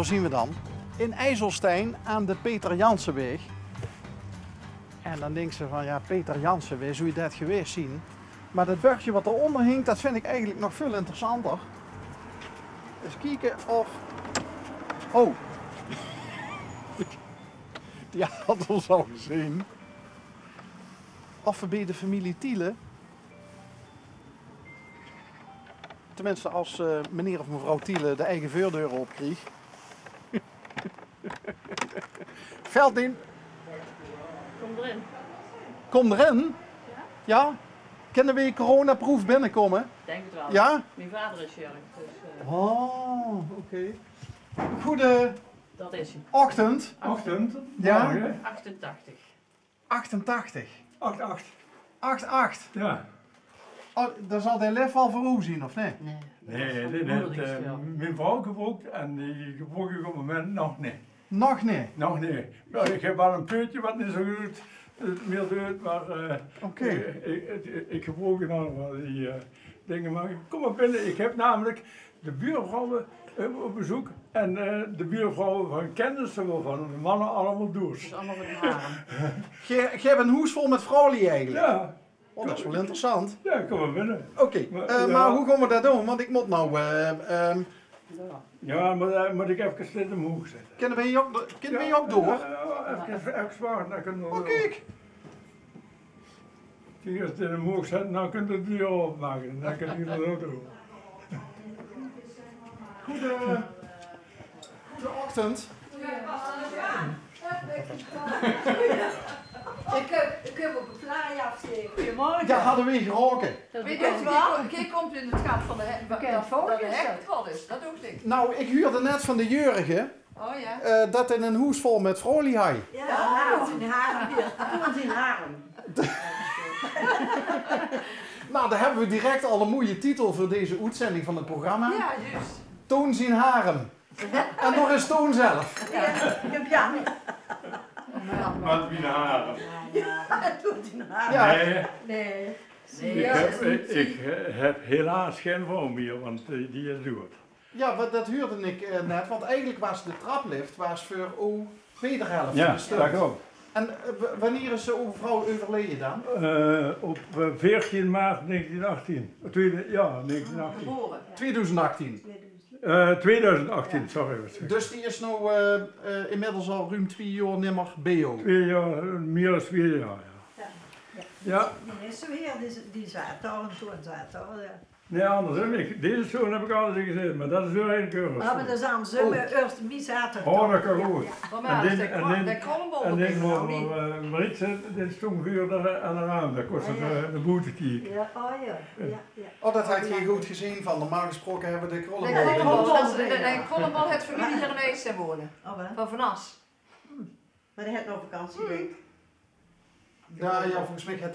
daar zien we dan. In IJsselstein aan de Peter Jansenweg. En dan denken ze van, ja, Peter Jansenweg, zou je dat geweest zien? Maar dat burgje wat eronder hing, dat vind ik eigenlijk nog veel interessanter. Eens kijken of... Oh! Die had ons al gezien. Of we bij de familie Thiele. Tenminste, als meneer of mevrouw Thiele de eigen voordeur opkreeg. Veldin. Kom erin. Kom erin. Ja? Kunnen we coronaproof binnenkomen? Ik denk het wel. Ja? Mijn vader is jarig, dus Oh, oké. Goede dat is hij. ochtend. Ochtend? Ja? Morgen? 88. 88. 8-8. 88. Ja. Oh, dan zal de lef al voor u zien, of nee? Nee. Nee, mijn vrouw gebroken en die gebroken op het moment nog niet. Nog niet. Nog niet. Nou, ik heb wel een peutje wat niet zo goed meer doet, maar Oké. ik gebroken nog wel die dingen. Maar kom maar binnen, ik heb namelijk de buurvrouwen op bezoek en de buurvrouwen van kennissen van de mannen allemaal Dat doers. is allemaal met de haren. Je hebt een hoes vol met vrouwen eigenlijk. Ja, Oh, dat is wel interessant. ja, kom maar binnen. Oké, Maar, maar hoe gaan we dat doen? Want ik moet nou... Ja, maar moet ik even slit omhoog zetten. Kunnen we hier ook door? Ja, even zwart, dan kunnen we Oh, kijk. Kijk, als je het omhoog zet, dan kun je de deur opmaken. Dan kun je er ook door. Goede ochtend. Ik heb op een fly afsteken. Goedemorgen. Ja, hadden we geroken. Weet je wat? Kijk, komt in het gat van de hek. Dat de hek vol is, dat doe ik niet. Nou, ik huurde net van de Jurgen Oh ja. dat in een hoes vol met vrouwen had. Ja, in Haren. Komt in haren. Nou, dan hebben we direct al een mooie titel voor deze uitzending van het programma. Ja, juist. Toon zien harem. En nog eens Toon zelf. Ik heb Jan. Wat wie naar haren. Dat doet in Haren. Ja. Nee, Nee. ik heb helaas geen vrouw meer, want die is dood. Ja, dat huurde ik net, want eigenlijk was de traplift voor uw wederhelft van Ja, de stad. dat ook. En wanneer is uw vrouw overleden dan? Op 14 maart 1918. Ja, 1918. Geboren. 2018. 2018, sorry. Dus die is nou inmiddels al ruim 2 jaar nimmer BO. 2 jaar, meer dan 2 jaar. Ja. Die is zo hier, die zaten al en toen zaten al. Nee, andersom. Deze zoon heb ik altijd gezien, maar dat is weer een keurig. Maar dat is aan zo'n eerst wie zaten. Oh, dat kan goed. Maar dat is de kolmbol. En dit wordt Maritje, dit is ongeveer aan de raam, dat kost de boete kiek. Ja, oh ja. Oh, dat had je goed gezien van. Normaal gesproken hebben we de De krollenbol. kolmbol het familie hier in Eesten wonen. Van Van As. Maar die heeft nog vakantieweek. Ja, volgens mij had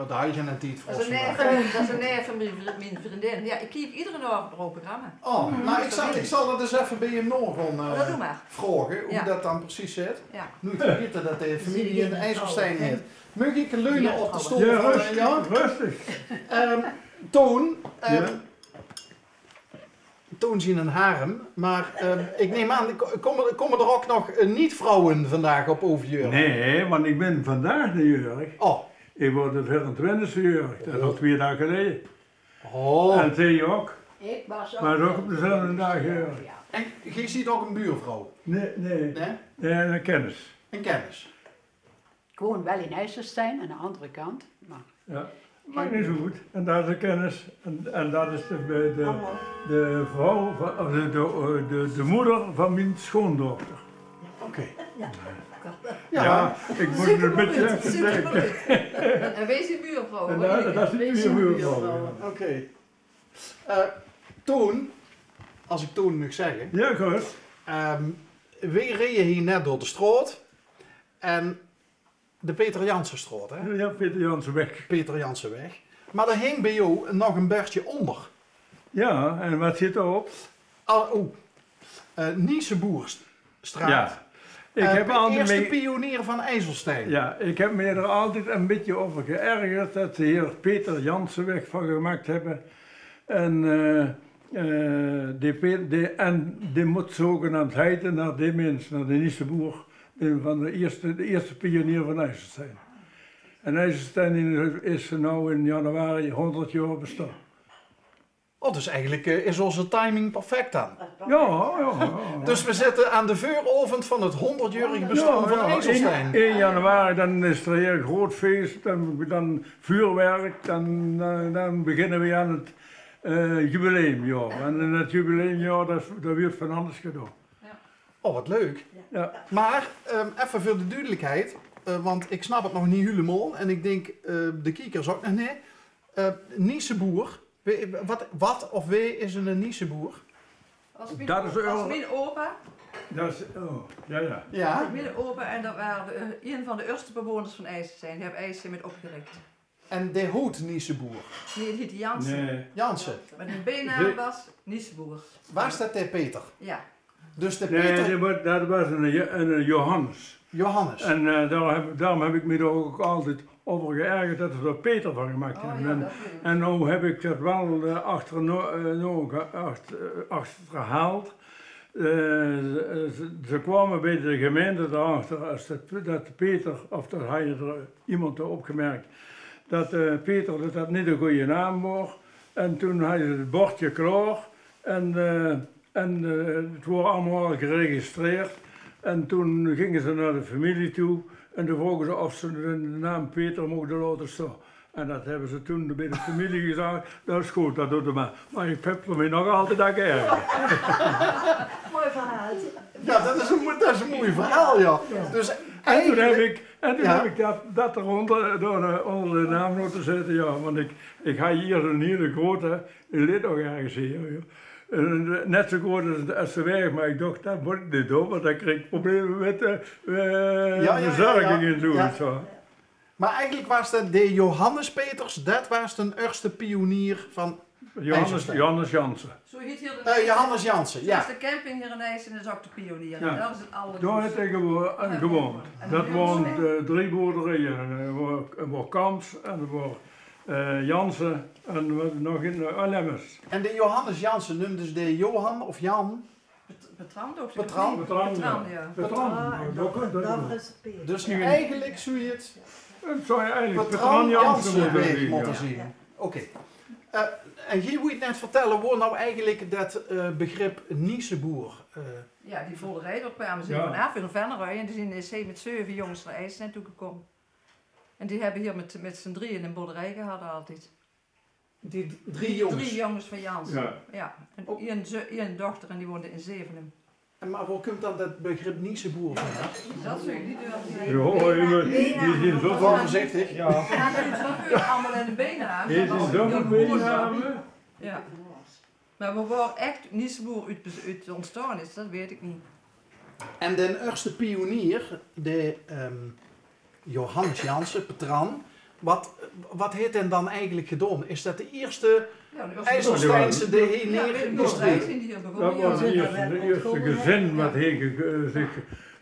daar had je net iets voor. Dat is een neef van mijn vriendin. Ja, ik kijk iedere dag op het programma. Oh, nou ik zal het dus even bij hem nog Dat doe maar. vragen, hoe Ja. dat dan precies zit. Ja. Nu te weten dat de familie in de IJsselstein heet. Mag ik leunen op de stoel Ja, van rustig. Jan? Rustig. Toon, Ja. Toon zien een harem, maar ik neem aan, komen er ook nog niet-vrouwen vandaag op overjeur? Nee, want ik ben vandaag de jurg. Oh. Ik word de 24e jurg, dat is al 2 dagen geleden. Oh. En zij ook. Ik was Maar ook op dezelfde dag jurg. En je ziet ook een buurvrouw? Nee, Nee? nee, een kennis. Een kennis? Ik woon wel in IJsselstein, aan de andere kant. Maar Ja, maakt niet zo goed. En dat is een kennis. En dat is de vrouw, of de moeder van mijn schoondochter. Oké. Ja, ik moet er een beetje even denken. En wees die buurvrouw. En dat is niet meer buurvrouw. Oké. Toon, als ik Toon mag zeggen. Ja, goed. We reden hier net door de straat. En de Peter Jansenstraat, hè? Ja, Peter Jansen weg. Peter Jansenweg. Maar er hing bij jou nog een bergje onder. Ja, en wat zit erop? Nieseboerstraat. Ja. Ik heb altijd eerste mee... pionier van IJsselstein. Ja, ik heb me er altijd een beetje over geërgerd dat ze hier Peter Jansenweg van gemaakt hebben. En die moet zogenaamd heten naar die mens, naar de Nieseboer, van de eerste pionier van IJsselstein. En IJsselstein is nu in januari 100 jaar bestaan. Oh, dus eigenlijk is onze timing perfect dan. Ja. Dus we zitten aan de vuuroven van het 100-jarig bestaan van IJsselstein. 1 januari dan is er hier een groot feest, dan vuurwerk, dan beginnen we aan het jubileumjaar. En in het jubileumjaar, daar wordt van alles gedaan. Oh, wat leuk. Ja. Maar, even voor de duidelijkheid, want ik snap het nog niet helemaal en ik denk de kiekers ook nog niet. Nieseboer, wat of wie is een Nieseboer? Als Dat is mijn opa. Dat is, ja. Ja. Mijn opa en dat waren een van de eerste bewoners van IJsselstein. Die hebben IJsselstein met opgericht. En de hoed Nieseboer. Nee, die heet Jansen. Nee. Jansen. Maar de bijnaam was Nieseboer. Waar staat de Peter? Ja. Dus de Peter... Nee, dat was een Johannes. Johannes. En daarom heb ik me er ook altijd over geërgerd dat er Peter van gemaakt Oh, hebben. ja, dat weet ik. En nu heb ik dat wel achterhaald. Ze kwamen bij de gemeente erachter als dat Peter, of dat hij er iemand had opgemerkt, dat Peter dat niet een goede naam was. En toen had hij het bordje klaar en het wordt allemaal geregistreerd. En toen gingen ze naar de familie toe en toen vroegen ze of ze de naam Peter mochten laten staan. En dat hebben ze toen bij de familie gezegd, dat is goed, dat doet het maar. Maar ik heb er me nog altijd aan geërgerd. Mooi verhaal. Ja, dat is een mooi verhaal, ja. Dus En toen eigenlijk... heb ik dat eronder onder de naam laten zetten, ja. Want ik ga hier een hele grote lid nog ergens hier. Ja. Net zo groot als de weg, maar ik dacht, dat moet ik niet doen, want dan krijg ik problemen met verzorging en zo. Ja. En zo. Maar eigenlijk was dat de Johannes Peters, dat was de eerste pionier van Johannes Jansen. Zo heet hier de Johannes Jansen, Dat ja. is de camping hier in IJsselstein en dat is ook de pionier. Ja. En dat is het oude. Daar heb ik gewoond. Dat waren 3 boerderijen. Er was Kamps en er was Jansen en wat nog in Lemmers. En de Johannes Jansen noemden ze de Johan of Jan. Betrand ook. Betrand? Betrand, ja. Dat is Peter. Dus eigenlijk zou je het Dat zou je eigenlijk Bertrand Jansen Jansen moeten moeten zien. zien. Oké. En hier moet je het net vertellen, waar nou eigenlijk dat begrip Nieseboer. Ja, die boerderij, daar kwamen ze Ja. vanaf in Venneray en die zijn in zee met 7 jongens naar IJsselstein toegekomen. En die hebben hier met z'n drieën een boerderij gehad altijd. Die 3 jongens. 3 jongens van Jansen. Ja. Ja. En Oh. één dochter en die woonde in Zevenum. En maar waar komt dan dat begrip Nieseboer van? Dat zou je niet durven Ja, zeggen. die zien zo Wel voorzichtig. Ja. Ja, dat is allemaal in de benen aan. Die zien zoveel bijnamen. Ja. Maar waar echt Nieseboer uit ontstaan is, dat weet ik niet. En de eerste pionier, de Johannes Jansen, Petran, wat heeft hij dan eigenlijk gedaan? Is dat de eerste Ja, IJsselsteinse ja, weet ik DE9-industrie? niet. Die hier Dat begonnen. was de eerste gezin wat zich...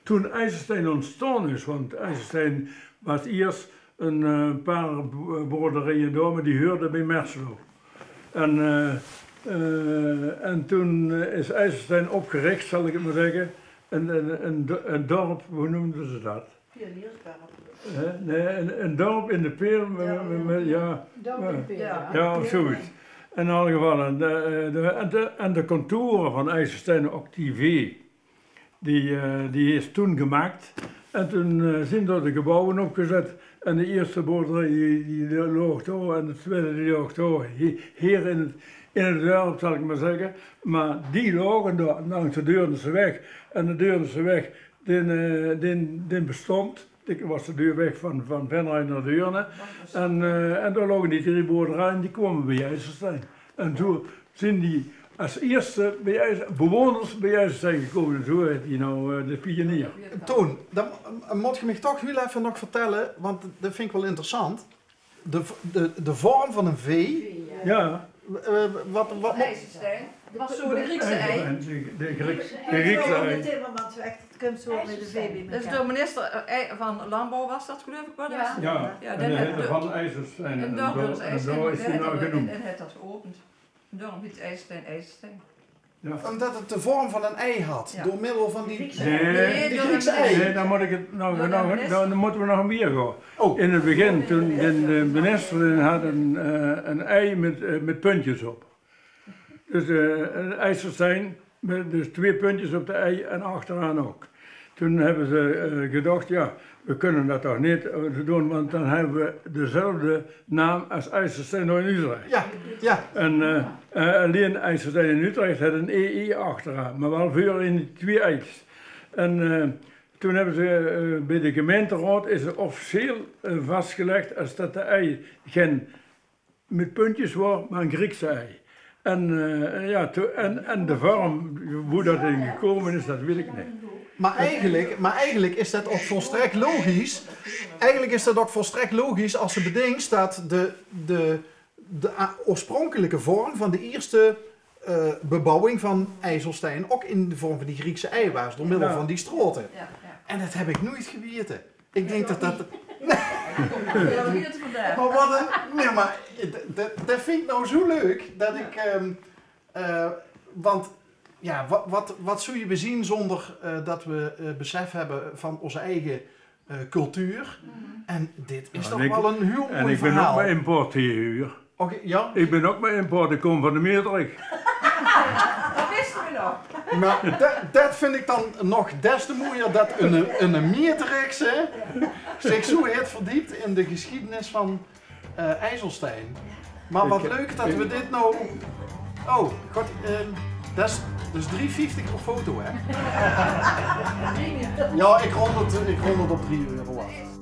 Toen IJsselstein ontstaan is, want IJsselstein was eerst een paar boerderijen door, maar die hoorden bij Merselo. En toen is IJsselstein opgericht, zal ik het maar zeggen. Een dorp, hoe noemden ze dat? Nee, een dorp in de Peel, ja, of zoiets. In alle gevallen, de contouren van IJsselstein, ook die V, die is toen gemaakt. En toen zijn er de gebouwen opgezet. En de eerste boerderij die lag daar en de tweede die lag daar. Hier in het dorp, zal ik maar zeggen. Maar die lagen daar langs de Deurneseweg. En de Deurneseweg, die bestond. Dat was de deurweg van Venray naar Deurne. En daar lagen die 3 boerderijen, die kwamen bij IJsselstein. En zo zijn die als eerste bewoners bij IJsselstein gekomen. En zo heet die nou de pionier. Toon, dan moet je me toch heel even nog vertellen, want dat vind ik wel interessant. De vorm van een V. Ja. Wat IJsselstein. Dat was zo de Griekse ei. De Griekse ei. Timmermans weg, het komt zo met de baby. Dat is de minister van Landbouw was dat geloof ik wel. Ja. Ja, Ja, en de hitte van IJsselstein. En En dat is daar is hij nou genoemd. en het dat geopend. Daarom heet IJsselstein IJsselstein. Ja. Omdat het de vorm van een ei had, Ja. door middel van die... Nee, die door Griekse een- ei. nee, dan moet ik het dan moeten we nog een bier gaan. Oh. In het begin, toen de minister had een ei met puntjes op. Dus een IJsselstein, met dus 2 puntjes op de ei en achteraan ook. Toen hebben ze gedacht, ja, we kunnen dat toch niet doen, want dan hebben we dezelfde naam als IJsselstein in Utrecht. Ja, ja. En alleen IJsselstein in Utrecht had een EI achteraan, maar wel veel in die 2 ei's. En toen hebben ze bij de gemeenteraad is het officieel vastgelegd als dat de ei geen met puntjes wordt, maar een Griekse ei. En, en de vorm, hoe dat in gekomen is, dat weet ik niet. Maar eigenlijk is dat ook volstrekt logisch. Eigenlijk is dat ook volstrekt logisch als je bedenkt dat de oorspronkelijke vorm van de eerste bebouwing van IJsselstein ook in de vorm van die Griekse ei was, door middel van die stroten. Ja, ja. En dat heb ik nooit geweten. Ik denk dat dat... Ja, wie het vandaag? Maar wat een... Nee, maar dat vind ik nou zo leuk, dat ik... want ja, wat zou je bezien zonder dat we besef hebben van onze eigen cultuur. En dit is toch wel een heel En mooi ik ben ook verhaal. met import hier. Oké, ja, Ik ben ook met import, ik kom van de Meerdrecht. Dat wisten we nog. maar dat vind ik dan nog des te mooier dat een Meerdrechtse zich zo heeft verdiept in de geschiedenis van IJsselstein. Maar wat leuk dat we dit nou... Oh, god, dat is 3,50 per foto, hè? Ja, ik rond het op €3 af.